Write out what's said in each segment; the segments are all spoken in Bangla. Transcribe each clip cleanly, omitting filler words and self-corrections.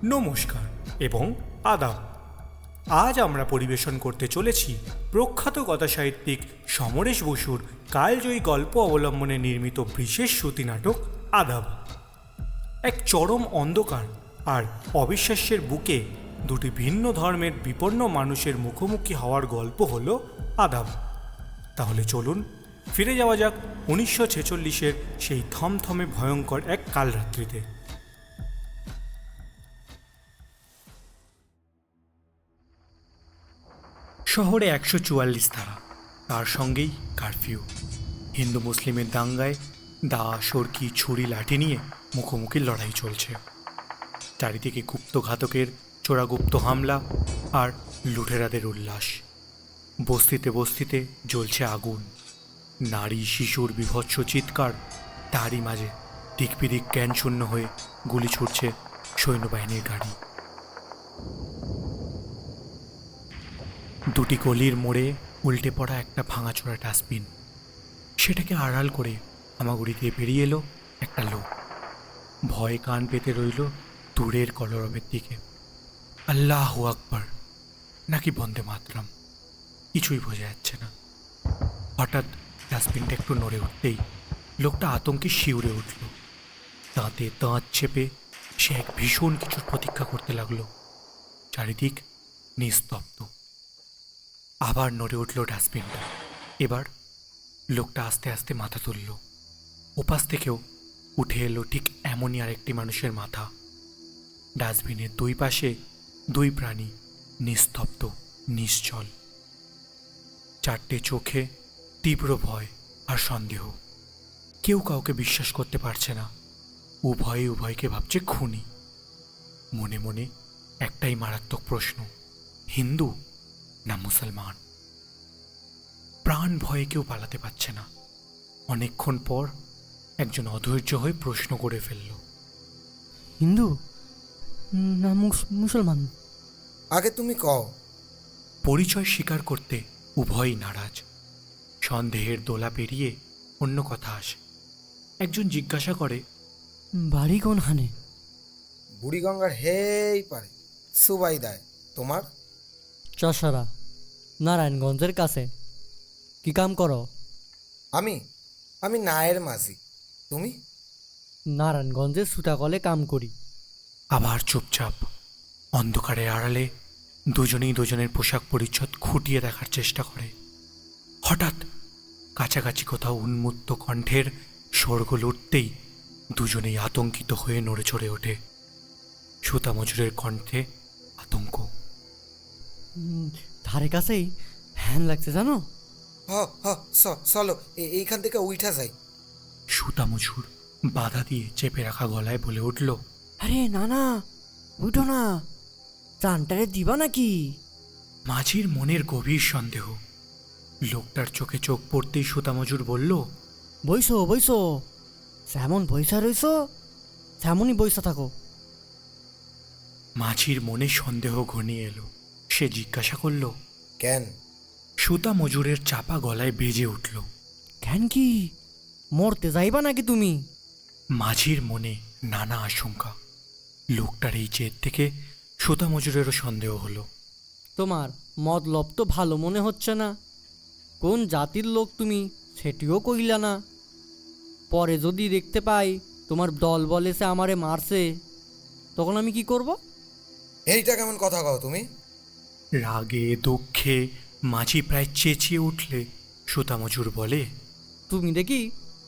নমস্কার এবং আদাব। আজ আমরা পরিবেশন করতে চলেছি প্রখ্যাত কথাসাহিত্যিক সমরেশ বসুর কালজয়ী গল্প অবলম্বনে নির্মিত বিশেষ শ্রুতি নাটক আদাব। এক চরম অন্ধকার আর অবিশ্বাস্যের বুকে দুটি ভিন্ন ধর্মের বিপন্ন মানুষের মুখোমুখি হওয়ার গল্প হলো আদাব। তাহলে চলুন ফিরে যাওয়া যাক 1946-এর সেই থমথমে ভয়ঙ্কর এক কালরাত্রিতে। শহরে 144 ধারা, তার সঙ্গেই কারফিউ। হিন্দু মুসলিমের দাঙ্গায় দা, সরকি, ছুরি, লাঠি নিয়ে মুখোমুখি লড়াই চলছে। চারিদিকে গুপ্তঘাতকের চোরাগুপ্ত হামলা আর লুঠেরাদের উল্লাস। বস্তিতে বস্তিতে জ্বলছে আগুন, নারী শিশুর বীভৎস চিৎকার, তারই মাঝে দিকবিদিক জ্ঞান শূন্য হয়ে গুলি ছুটছে সৈন্যবাহিনীর গাড়ি। দুটি গলির মোড়ে উল্টে পড়া একটা ভাঙাচোরা ডাস্টবিন, সেটাকে আড়াল করে হামাগুড়ি দিয়ে বেরিয়ে এলো একটা লোক। ভয়ে কান পেতে রইল দূরের কলরবের দিকে। আল্লাহু আকবার নাকি বন্দে মাতরম, কিছুই বোঝা যাচ্ছে না। হঠাৎ ডাস্টবিনটা একটু নড়ে উঠতেই লোকটা আতঙ্কে শিউরে উঠল। দাঁতে দাঁত চেপে সে এক ভীষণ কিছুর প্রতীক্ষা করতে লাগলো। চারিদিক নিস্তব্ধ। আবার নড়ে উঠল ডাস্টবিনটা। এবার লোকটা আস্তে আস্তে মাথা তুলল। ওপাশ থেকেও উঠে এলো ঠিক এমনই আরেকটি মানুষের মাথা। ডাস্টবিনের দুই পাশে দুই প্রাণী, নিস্তব্ধ, নিশ্চল। চারটে চোখে তীব্র ভয় আর সন্দেহ। কেউ কাউকে বিশ্বাস করতে পারছে না। উভয়ে উভয়কে ভাবছে খুনি। মনে মনে একটাই মারাত্মক প্রশ্ন, হিন্দু না মুসলমান? প্রাণ ভয়ে কেউ পালাতে পারছে না। অনেকক্ষণ পর একজন অধৈর্য হয়ে প্রশ্ন করে ফেলল, হিন্দু না মুসলমান? আগে তুমি কও। পরিচয় স্বীকার করতে উভয়ই নারাজ। সন্দেহের দোলা পেরিয়ে অন্য কথা আসে। একজন জিজ্ঞাসা করে, বাড়ি কোন হানে? বুড়িগঙ্গার হেই পারে, সুবাই দেয়। তোমার? চশরা, নারায়ণগঞ্জের কাছে। কি কাম করো? আমি আমি নায়ের মাঝি। তুমি? নারায়ণগঞ্জের সুতাকলে কাম করি। আবার চুপচাপ। অন্ধকারের আড়ালে দুজনেই দুজনের পোশাক পরিচ্ছদ খুঁটিয়ে দেখার চেষ্টা করে। হঠাৎ কাছাকাছি কোথাও উন্মত্ত কণ্ঠের শোরগোল উঠতেই দুজনেই আতঙ্কিত হয়ে নড়ে চড়ে ওঠে। সুতা মজুরের কণ্ঠে আতঙ্ক। ধারে কাছেই হ্যান লাগছে জানো? হ হ চলো এইখান থেকে উইঠা যাই। সুতা মজুর বাধা দিয়ে চেপে রাখা গলায় বলে উঠল, আরে না না, উঠো না, প্রাণটারে দিবা নাকি? মাঝির মনের গভীর সন্দেহ। লোকটার চোখে চোখ পড়তেই সুতা মজুর বলল, বইসো বইসো, যেমন বইসা রইছো তেমনই বইসা থাকো। মাঝির মনে সন্দেহ ঘনিয়ে এলো। সে জিজ্ঞাসা করল, কেন? সুতা মজুরের চাপা গলায় বেজে উঠল, কেন কি মরতে যাইবা নাকি তুমি? মাঝির মনে নানা আশঙ্কা। লোকটার এই জেদ থেকে সুতা মজুরেরও সন্দেহ হলো। তোমার মতলব তো ভালো মনে হচ্ছে না। কোন জাতির লোক তুমি সেটিও কইলা না। পরে যদি দেখতে পাই তোমার দল বলেছে আমারে মারছে, তখন আমি কি করব? এইটা কেমন কথা কও তুমি? রাগে দুঃখে মাঝি প্রায় চেঁচিয়ে উঠলে সুতা মজুর বলে, তুমি দেখি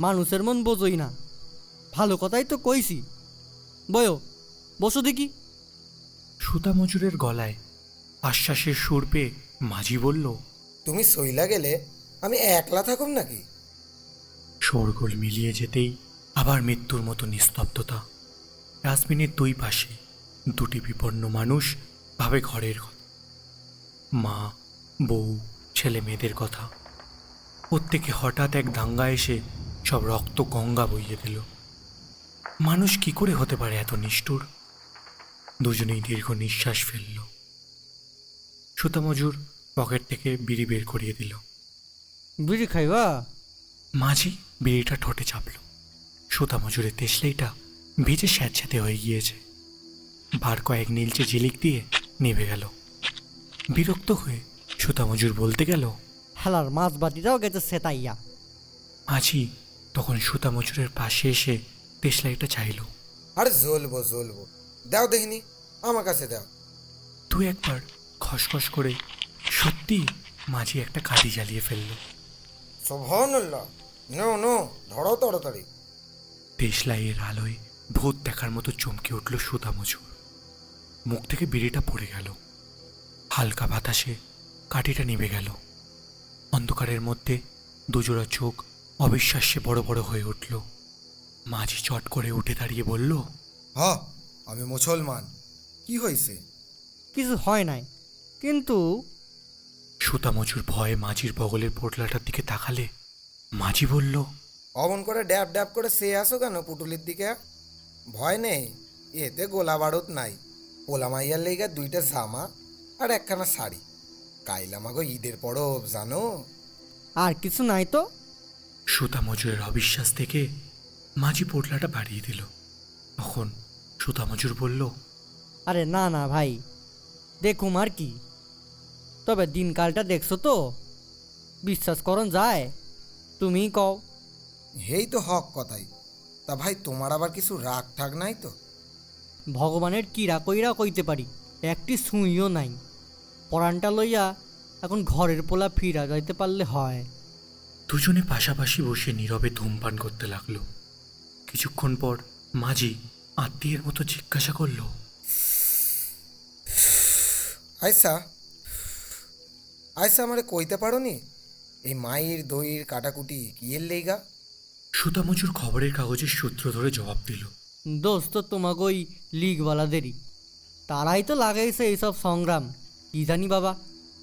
মানুষের মন বোঝোই না। ভালো কথাই তো কইছি, বয়ো বসো দেখি। সুতা মজুরের গলায় আশ্বাসের সুর পেয়ে মাঝি বলল, তুমি সইলা গেলে আমি একলা থাকুম নাকি? শোরগোল মিলিয়ে যেতেই আবার মৃত্যুর মতো নিস্তব্ধতা। ডাস্টবিনের দুই পাশে দুটি বিপন্ন মানুষ ভাবে ঘরের কথা, মা, বউ, ছেলে মেয়েদের কথা। প্রত্যেকে হঠাৎ এক দাঙ্গা এসে সব রক্ত গঙ্গা বইয়ে দিল। মানুষ কি করে হতে পারে এত নিষ্ঠুর? দুজনেই দীর্ঘ নিঃশ্বাস ফেলল। সুতা মজুর পকেট থেকে বিড়ি বের করিয়ে দিল। বিড়ি খাইবা? মাঝি বিড়িটা ঠোঁটে চাপল। সুতা মজুরের দেশলাইটা ভিজে স্যাঁতস্যাঁতে হয়ে গিয়েছে। বার কয়েক নীলচে ঝিলিক দিয়ে নেভে গেল। বিরক্ত হয়ে সুতামজুর বলতে গেল, হেলার মাছ বাটিটাও গেছে সেটাইয়া। মাঝি তখন সুতামজুরের পাশে এসে দেশলাইটা চাইল। আরে জ্বলবো জ্বলবো, দাও দেখিনি, আমার কাছে দাও। তুই একবার খসখস করে সত্যি মাঝি একটা কাঠি জ্বালিয়ে ফেলল। সুবহানাল্লাহ, নো নো, ধরো তাড়াতাড়ি। দেশলাইয়ের আলোয় ভূত দেখার মতো চমকে উঠল সুতামজুর। মুখ থেকে বিড়িটা পড়ে গেল। হালকা বাতাসে কাঠিটা নিভে গেল। অন্ধকারের মধ্যে দুজোড়া চোখ অবিশ্বাস্যে বড় বড় হয়ে উঠল। মাঝি চট করে উঠে দাঁড়িয়ে বলল, হ, আমি মুসলমান। কি হয়েছে? কিছু হয় নাই, কিন্তু সুতামজুর ভয়ে মাঝির বগলের পোটলাটার দিকে তাকালে মাঝি বলল, অমন করে ড্যাব ড্যাব করে সে আসো কেন পুটুলির দিকে? ভয় নেই, এতে গোলা বারুদ নাই। পোলা মাইয়ার লেগে 2টা জামা আর একখানা শাড়ি। কাইলামাগো ঈদের পরব জানো। আর কিছু নাই তো। সুতামজুরের অবিশ্বাস থেকে মাঝি পোটলাটা বাড়িয়ে দিল। তখন সুতামজুর বলল, আরে না না ভাই, দেখুম আর কি। তবে দিনকালটা দেখছো তো, বিশ্বাস করন যায়? তুমিই কও। হেই তো হক কথাই। তা ভাই, তোমার আবার কিছু রাগ ঠাক নাই তো? ভগবানের কিরা কইরা কইতে পারি, একটি সুইও নাই। পরাণটা লইয়া এখন ঘরের পোলা ফিরা যাইতে পারলে হয়। দুজনে পাশাপাশি বসে নীরবে ধূমপান করতে লাগলো। কিছুক্ষণ পর মাঝি আত্মীয়ের মতো জিজ্ঞাসা করল, আইসা আইসা আমারে কইতে পারো নি এই মায়ের দইয়ের কাটাকুটি কি এর লেগা? সুতামজুর খবরের কাগজের সূত্র ধরে জবাব দিল, দোস্ত তোমাকে ওই লিগওয়ালাদেরই, তারাই তো লাগাইছে এইসব সংগ্রাম। কি জানি বাবা,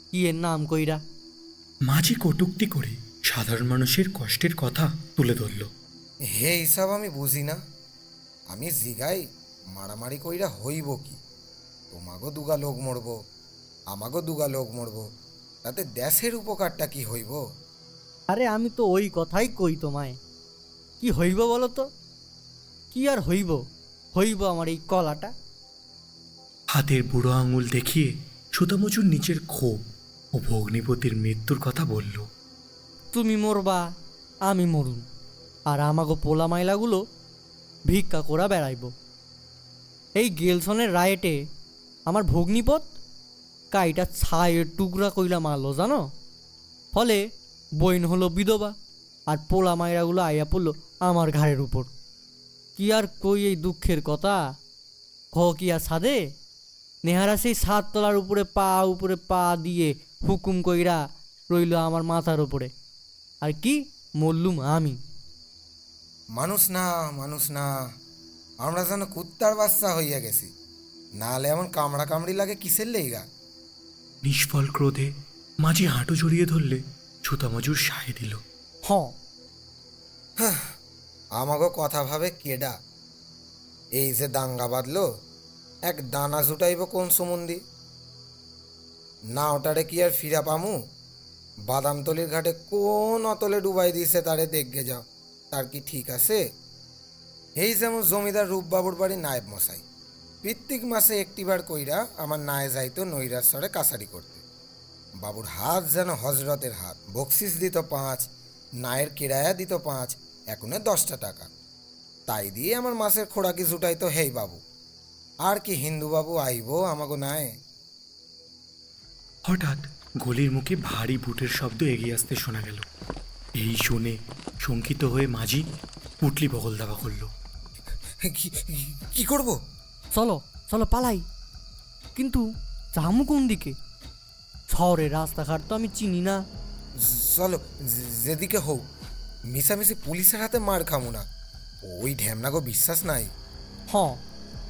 কি এর নাম কইরা। মাঝি কটূক্তি করে সাধারণ মানুষের কষ্টের কথা তুলে ধরল। হে হিসাব আমি বুঝি না। আমি জিগাই মারামারি কইরা হইব কি? তোমাগো দুগা লোক মরব, আমাগো দুগা লোক মরব, তাতে দেশের উপকারটা কি হইব? আরে আমি তো ওই কথাই কই তোমায়। কি হইব বলো তো? কি আর হইব? হইব আমার এই কলাটা। হাতের বুড়ো আঙুল দেখিয়ে সুতামজুর নিচের ক্ষোভ ও ভগ্নিপতির মৃত্যুর কথা বলল। তুমি মরবা, আমি মরুন, আর আমাগো পোলা মাইলাগুলো ভিক্ষা করা বেড়াইব। এই গেলসনের রায়েটে আমার ভগ্নিপত কাইটা ছায়ের টুকরা কইলা মারলো জানো। ফলে বইন হলো বিধবা, আর পোলা মাইরাগুলো আইয়া পড়লো আমার ঘাড়ের উপর। কি আর কই এই দুঃখের কথা? খ কি আর সাদে? নেহারা সেই 7 তলার উপরে পা দিয়ে হুকুম কইরা রইল আমার মাথার উপরে, আর কি মরলুম আমি। মানুষ না, মানুষ না, আমরা যেন কুত্তার বাচ্চা হইয়া গেছি। নাহলে এমন কামড়া কামড়ি লাগে কিসের লেগা? নিষ্ফল ক্রোধে মাঝি হাঁটু জড়িয়ে ধরলে সুতামজুর সায় দিল। হ, আমাগো কথা ভাবে কেডা? এই যে দাঙ্গা বাঁধলো, এক দানা জুটাইব কোন সম্বন্ধী? না ওটারে কি আর ফিরা পামু? বাদামতলির ঘাটে কোন অতলে ডুবাই দিছে তারে দেখগে যাও, তার কি ঠিক আছে? এই যেমন জমিদার রূপবাবুর বাড়ি নায়েব মশাই প্রত্যেক মাসে একটিবার কইরা আমার নায়ে যাইতো নৈরার সরে কাছারি করতে। বাবুর হাত যেন হজরতের হাত, বকশিস দিত 5, নায়ের কিরায়া দিত 5, এখনে 10টা টাকা। তাই দিয়ে আমার মাসের খোরাকি জুটাইতো হেই বাবু। আর কি হিন্দু বাবু আইব আমাগো নায়ে? হঠাৎ গলির মুখে ভারী বুটের শব্দ এগিয়ে আসতে শোনা গেল। এই শুনে শঙ্কিত হয়ে মাঝি পুটলি বগল দাবা করল। কি করব? চলো চলো পালাই। কিন্তু যামু কোন দিকে? শহরের রাস্তাঘাট তো আমি চিনি না। চলো, যেদিকে হোক মিশামিশি পুলিশের হাতে মার খামু না। ওই ঢ্যামনাগো বিশ্বাস নাই। হ,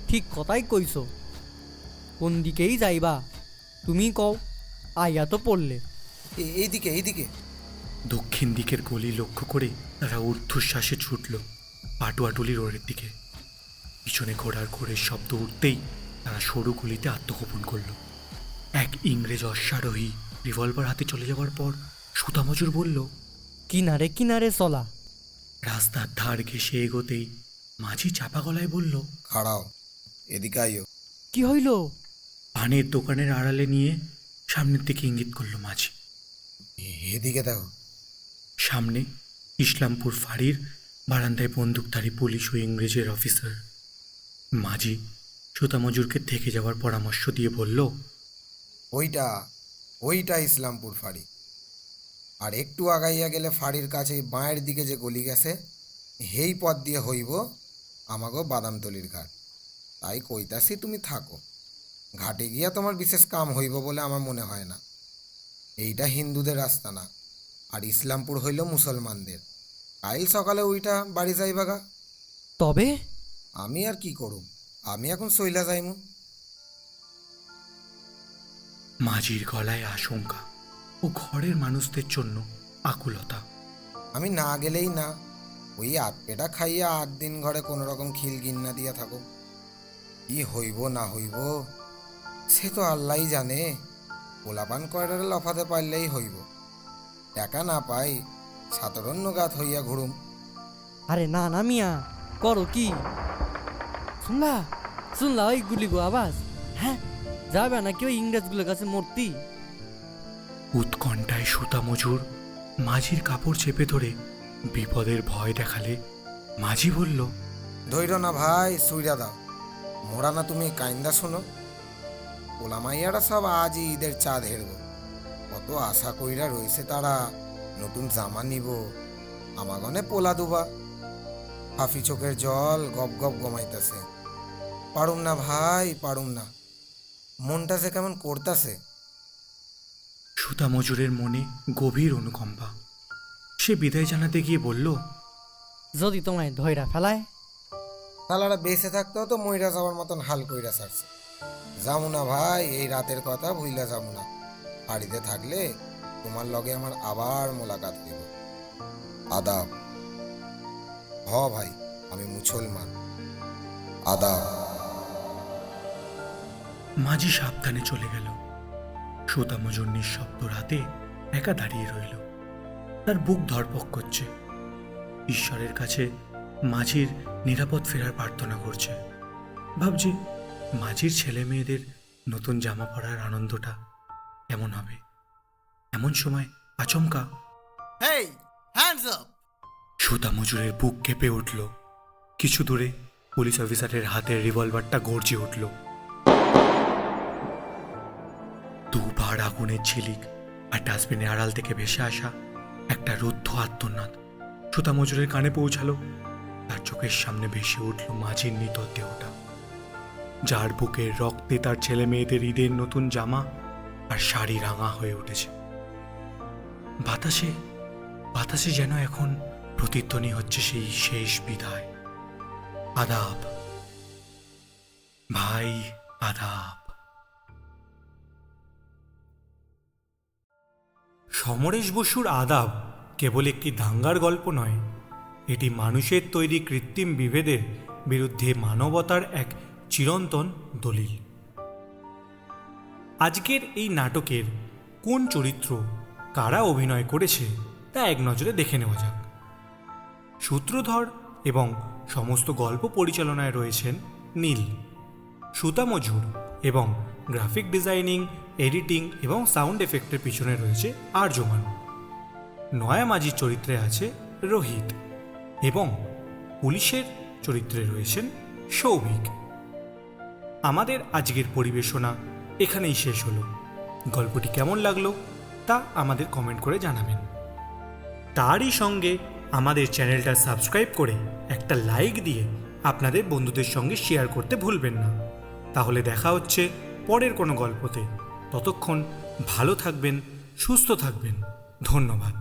ঠিক কথাই কইছো। কোন দিকেই যাইবা তুমি কও, আইয়া তো পড়লে। এইদিকে এইদিকে। দক্ষিণ দিকের গলি লক্ষ্য করে তারা ঊর্ধ্বশ্বাসে ছুটল পাটুয়াটুলি রোডের দিকে। পিছনে ঘোড়ার ঘোরের শব্দ উঠতেই তারা সরু গলিতে আত্মগোপন করল। এক ইংরেজ অশ্বারোহী রিভলভার হাতে চলে যাওয়ার পর সুতামজুর বলল, কিনারে কিনারে চলা। রাস্তার ধার ঘেঁষে এগোতেই মাঝি চাপা গলায় বলল, খাড়াও, এদিকে আইও। কি হইল? পানের দোকানের আড়ালে নিয়ে সামনের দিকে ইঙ্গিত করলো মাঝি। এদিকে দেখো। সামনে ইসলামপুর ফাঁড়ির বারান্দায় বন্দুকধারী পুলিশ ও ইংরেজের অফিসার। মাঝি সুতামজুরকে থেকে যাওয়ার পরামর্শ দিয়ে বলল, ওইটা ওইটা ইসলামপুর ফাঁড়ি। আর একটু আগাইয়া গেলে ফাঁড়ির কাছে বাঁয়ের দিকে যে গলি গেছে, হেই পথ দিয়ে হইব আমাগো বাদামতলির ঘাট। তাই কইতাছি তুমি থাকো, ঘাটে গিয়া তোমার বিশেষ কাম হইব বলে আমার মনে হয় না। এইটা হিন্দুদের রাস্তা না, আর ইসলামপুর হইল মুসলমানদের। কাইল সকালে ওইটা বাড়ি যাইবাগা। তবে আমি আর কি করুম, আমি এখন সইলা যাইমু। মাঝির গলায় আশঙ্কা ও ঘরের মানুষদের জন্য আকুলতা। আমি না গেলেই না, ওই আট পেটা খাইয়া 8 দিন ঘরে কোনো রকম খিল গিন্না দিয়া থাকো। কি হইব না হইব সে তো আল্লাহই জানে। পোলাপান কয়টারে লফাতে পারলেই হইব। টাকা না পাই সাধারণ গাত হইয়া ঘুরুম। আরে না না মিয়া, করো কি? শুনলা শুনলা ওই গুলি গো আওয়াজ? হ্যাঁ, যাবে নাকি ওই ইংরেজগুলোর কাছে মূর্তি? উৎকণ্ঠায় সুতামজুর মাঝির কাপড় চেপে ধরে বিপদের ভয় দেখালে মাঝি বলল, ধৈর্য না ভাই, সুইরা দাও। মোরা না তুমি কাইন্দা শোনো। পোলামাইয়ারা সব আজই ঈদের চাঁদ হেরব। কত আশা কইরা রয়েছে তারা, নতুন জামা নিব, আমাগনে পোলা দুবা। হাফি চোখের জল গপ গপ গমাইতেছে। পারুম না ভাই, পারুম না। মনটা যে কেমন করতাছে। সুতামজুরের মনে গভীর অনুকম্পা। সে বিদায় জানাতে গিয়ে বলল, যদি তোমায় ধৈরা ফেলায়? তালারা বেঁচে থাকতেও তো মইরা যাওয়ার মতন হাল কইরা ছাড়ছে। যামু না ভাই, এই রাতের কথা ভুইলা যামু না। বাড়িতে থাকলে তোমার লগে আমার আবার মোলাকাত হইব। আদাব। হ ভাই, আমি মুসলমান। আদাব। মাঝি সাবধানে চলে গেল। সুতামজুর নিঃশব্দ রাতে একা দাঁড়িয়ে রইল। তার বুক ধড়পক করছে। ঈশ্বরের কাছে মাঝির নিরাপদ ফেরার প্রার্থনা করছে। ভাবছে মাঝির ছেলে মেয়েদের নতুন জামা পরার আনন্দটা কেমন হবে। এমন সময় আচমকা Hey, hands up! সুতামজুরের বুক কেঁপে উঠল। কিছু দূরে পুলিশ অফিসারের হাতের রিভলভারটা গর্জে উঠল। দুবার আগুনের ঝিলিক আর ডাস্টবিনের আড়াল থেকে ভেসে আসা একটা রুদ্ধ আর্তনাদ সুতামজুরের কানে পৌঁছালো। তার চোখের সামনে ভেসে উঠল মাঝির মৃতদেহটা, যার বুকের রক্তে তার ছেলে মেয়েদের ঈদের নতুন জামা আর শাড়ি রাঙা হয়ে উঠেছে। বাতাসে বাতাসে যেন এখন প্রতিধ্বনি হচ্ছে সেই শেষ বিদায়। আদাব ভাই, আদাব। সমরেশ বসুর আদাব কেবল একটি দাঙ্গার গল্প নয়, এটি মানুষের তৈরি কৃত্রিম বিভেদের বিরুদ্ধে মানবতার এক চিরন্তন দলিল। আজকের এই নাটকের কোন চরিত্র কারা অভিনয় করেছে তা এক নজরে দেখে নেওয়া যাক। সূত্রধর এবং সমস্ত গল্প পরিচালনায় রয়েছেন নীল। সুতামজুর এবং গ্রাফিক ডিজাইনিং, এডিটিং এবং সাউন্ড এফেক্টের পিছনে রয়েছে আর্যমান। নয়া মাঝির চরিত্রে আছে রোহিত এবং পুলিশের চরিত্রে রয়েছেন সৌভিক। আমাদের আজকের পরিবেশনা এখানেই শেষ হলো। গল্পটি কেমন লাগলো তা আমাদের কমেন্ট করে জানাবেন। তারই সঙ্গে আমাদের চ্যানেলটা সাবস্ক্রাইব করে একটা লাইক দিয়ে আপনাদের বন্ধুদের সঙ্গে শেয়ার করতে ভুলবেন না। তাহলে দেখা হচ্ছে পরের কোনো গল্পতে। ততক্ষণ ভালো থাকবেন, সুস্থ থাকবেন। ধন্যবাদ।